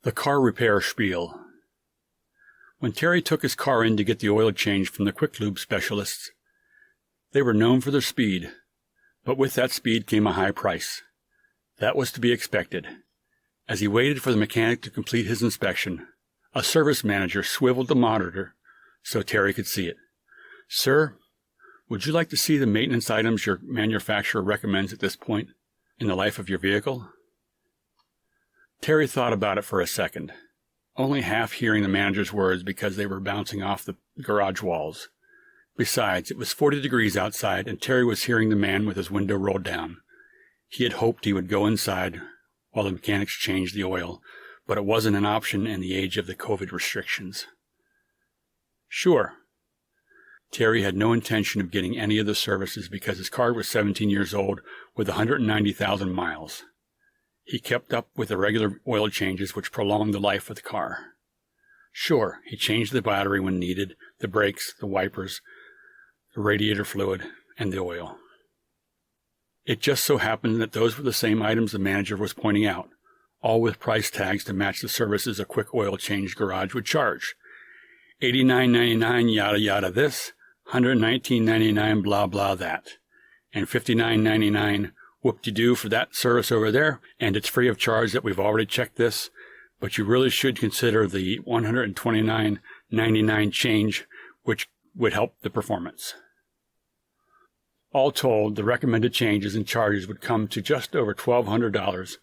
The car repair spiel. When Terry took his car in to get the oil changed from the quick lube specialists, they were known for their speed, but with that speed came a high price. That was to be expected. As he waited for the mechanic to complete his inspection, a service manager swiveled the monitor so Terry could see it. "Sir, would you like to see the maintenance items your manufacturer recommends at this point in the life of your vehicle?" Terry thought about it for a second, only half hearing the manager's words because they were bouncing off the garage walls. Besides, it was 40 degrees outside, and Terry was hearing the man with his window rolled down. He had hoped he would go inside while the mechanics changed the oil, but it wasn't an option in the age of the COVID restrictions. Sure. Terry had no intention of getting any of the services because his car was 17 years old with 190,000 miles. He kept up with the regular oil changes which prolonged the life of the car. Sure, he changed the battery when needed, the brakes, the wipers, the radiator fluid, and the oil. It just so happened that those were the same items the manager was pointing out, all with price tags to match the services a quick oil change garage would charge. $89.99 yada yada this, $119.99 blah blah that, and $59.99 whoop-de-doo for that service over there, and it's free of charge that we've already checked this, but you really should consider the $129.99 change, which would help the performance. All told, the recommended changes and charges would come to just over $1,200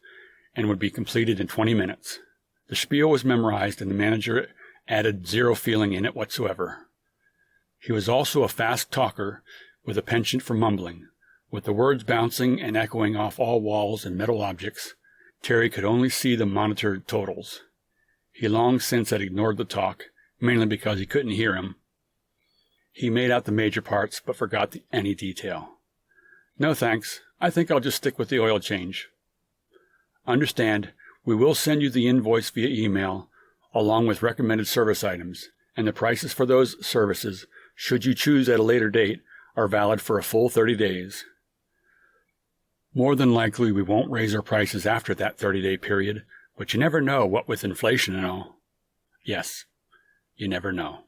and would be completed in 20 minutes. The spiel was memorized and the manager added zero feeling in it whatsoever. He was also a fast talker with a penchant for mumbling. With the words bouncing and echoing off all walls and metal objects, Terry could only see the monitored totals. He long since had ignored the talk, mainly because he couldn't hear him. He made out the major parts, but forgot any detail. "No thanks. I think I'll just stick with the oil change." "Understand, we will send you the invoice via email, along with recommended service items, and the prices for those services, should you choose at a later date, are valid for a full 30 days. More than likely, we won't raise our prices after that 30-day period, but you never know, what with inflation and all." Yes, you never know.